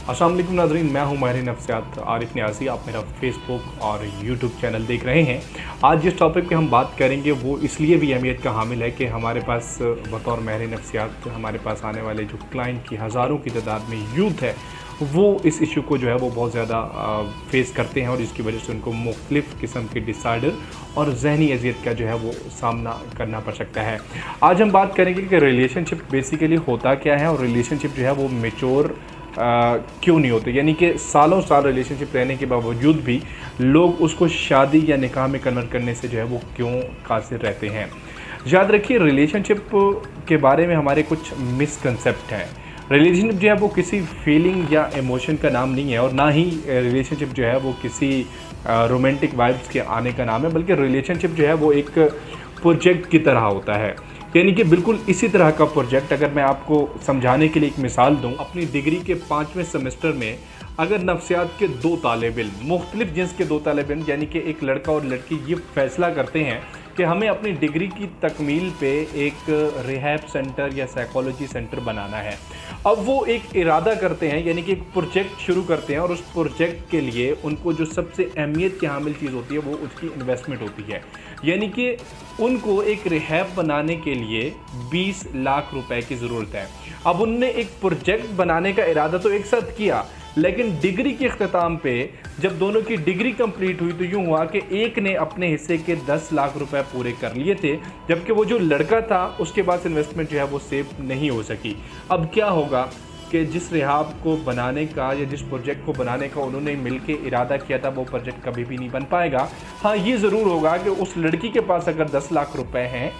अस्सलाम वालेकुम नाज़रीन, मैं हूं माहिर नफ्सियात आरिफ नियाज़ी। आप मेरा फेसबुक और यूट्यूब चैनल देख रहे हैं। आज जिस टॉपिक पे हम बात करेंगे वो इसलिए भी अहमियत का हामिल है कि हमारे पास बतौर माहिर नफ्सियात हमारे पास आने वाले जो क्लाइंट की हज़ारों की तादाद में यूथ है वो इस इशू को जो है वो बहुत ज़्यादा फेस करते हैं और इसकी वजह से उनको मुख्तलिफ़ किस्म के डिसऑर्डर और जहनी अजियत का जो है वो सामना करना पड़ सकता है। आज हम बात करेंगे कि रिलेशनशिप बेसिकली होता क्या है और रिलेशनशिप जो है वो मैच्योर क्यों नहीं होते, यानी कि सालों साल रिलेशनशिप रहने के बावजूद भी लोग उसको शादी या निकाह में कन्वर्ट करने से जो है वो क्यों कासिर रहते हैं। याद रखिए, रिलेशनशिप के बारे में हमारे कुछ मिसकंसेप्ट हैं। रिलेशनशिप जो है वो किसी फीलिंग या इमोशन का नाम नहीं है और ना ही रिलेशनशिप जो है वो किसी रोमांटिक वाइब्स के आने का नाम है, बल्कि रिलेशनशिप जो है वो एक प्रोजेक्ट की तरह होता है। यानी कि बिल्कुल इसी तरह का प्रोजेक्ट, अगर मैं आपको समझाने के लिए एक मिसाल दूं, अपनी डिग्री के 5वें सेमेस्टर में अगर नफ्सियात के 2 तालिब इल्म, मुख्तलिफ जिन्स के 2 तालिब इल्म यानी कि एक लड़का और लड़की, ये फैसला करते हैं कि हमें अपनी डिग्री की तकमील पे एक रिहैब सेंटर या साइकोलॉजी सेंटर बनाना है। अब वो एक इरादा करते हैं, यानी कि एक प्रोजेक्ट शुरू करते हैं और उस प्रोजेक्ट के लिए उनको जो सबसे अहमियत की हामिल चीज़ होती है वो उसकी इन्वेस्टमेंट होती है। यानी कि उनको एक रिहैब बनाने के लिए 20 लाख रुपए की ज़रूरत है। अब उनने एक प्रोजेक्ट बनाने का इरादा तो एक साथ किया, लेकिन डिग्री के अख्ताम पे जब दोनों की डिग्री कंप्लीट हुई तो यूँ हुआ कि एक ने अपने हिस्से के 10 लाख रुपए पूरे कर लिए थे, जबकि वो जो लड़का था उसके पास इन्वेस्टमेंट जो है वो सेव नहीं हो सकी। अब क्या होगा कि जिस रिहाब को बनाने का या जिस प्रोजेक्ट को बनाने का उन्होंने मिलके इरादा किया था वो प्रोजेक्ट कभी भी नहीं बन पाएगा। हाँ, ये ज़रूर होगा कि उस लड़की के पास अगर 10 लाख रुपए हैं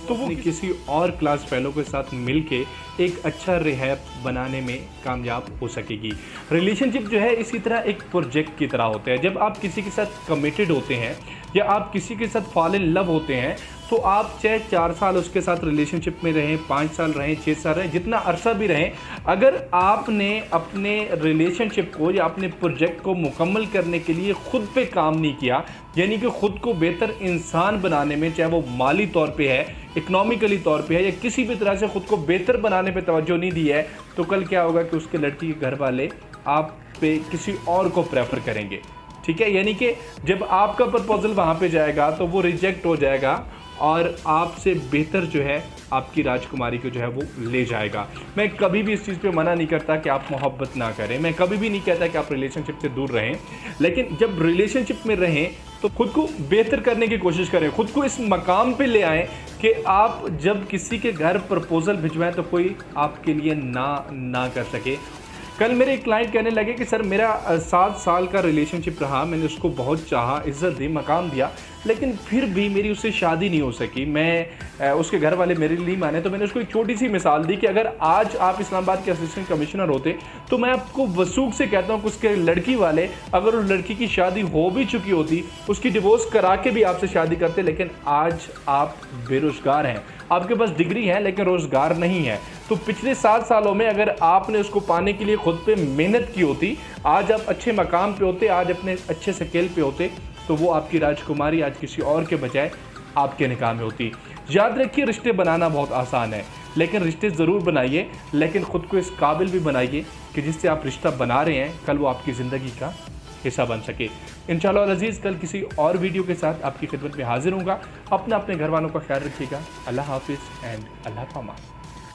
तो वो किसी और क्लास फेलो के साथ मिलके एक अच्छा रिहैब बनाने में कामयाब हो सकेगी। रिलेशनशिप जो है इसी तरह एक प्रोजेक्ट की तरह होता है। जब आप किसी के साथ कमिटेड होते हैं या आप किसी के साथ फॉल इन लव होते हैं तो आप चाहे 4 साल उसके साथ रिलेशनशिप में रहें, 5 साल रहें, 6 साल रहें, जितना अरसा भी रहें, अगर आपने अपने रिलेशनशिप को या अपने प्रोजेक्ट को मुकम्मल करने के लिए ख़ुद पे काम नहीं किया, यानी कि ख़ुद को बेहतर इंसान बनाने में, चाहे वो माली तौर पे है, इकनॉमिकली तौर पे है या किसी भी तरह से ख़ुद को बेहतर बनाने पे तवज्जो नहीं दी है, तो कल क्या होगा कि उसके लड़की के घर वाले आप पे किसी और को प्रेफर करेंगे। ठीक है, यानी कि जब आपका प्रपोजल वहाँ पे जाएगा तो वो रिजेक्ट हो जाएगा और आपसे बेहतर जो है आपकी राजकुमारी को जो है वो ले जाएगा। मैं कभी भी इस चीज़ पे मना नहीं करता कि आप मोहब्बत ना करें, मैं कभी भी नहीं कहता कि आप रिलेशनशिप से दूर रहें, लेकिन जब रिलेशनशिप में रहें तो खुद को बेहतर करने की कोशिश करें, खुद को इस मकाम पे ले आएँ कि आप जब किसी के घर प्रपोज़ल भिजवाएं तो कोई आपके लिए ना कर सके। कल मेरे एक क्लाइंट कहने लगे कि सर मेरा 7 साल का रिलेशनशिप रहा, मैंने उसको बहुत चाहा, इज़्ज़त दी, मकाम दिया, लेकिन फिर भी मेरी उससे शादी नहीं हो सकी। मैं उसके घर वाले मेरे लिए नहीं माने। तो मैंने उसको एक छोटी सी मिसाल दी कि अगर आज आप इस्लामाबाद के असिस्टेंट कमिश्नर होते तो मैं आपको वसूख से कहता हूँ कि उसके लड़की वाले अगर उस लड़की की शादी हो भी चुकी होती, उसकी डिवोर्स करा के भी आपसे शादी करते, लेकिन आज आप बेरोज़गार हैं, आपके पास डिग्री है लेकिन रोज़गार नहीं है। तो पिछले 7 सालों में अगर आपने उसको पाने के लिए खुद पे मेहनत की होती, आज आप अच्छे मकाम पे होते, आज अपने अच्छे स्केल पे होते, तो वो आपकी राजकुमारी आज किसी और के बजाय आपके निकाह में होती। याद रखिए, रिश्ते बनाना बहुत आसान है, लेकिन रिश्ते ज़रूर बनाइए, लेकिन ख़ुद को इस काबिल भी बनाइए कि जिससे आप रिश्ता बना रहे हैं कल वो आपकी ज़िंदगी का हिस्सा बन सके। इंशाअल्लाह अज़ीज़ कल किसी और वीडियो के साथ आपकी खिदमत में हाजिर होऊंगा। अपने घर वालों का ख्याल रखिएगा। अल्लाह हाफिज़ एंड अल्लाह पामा।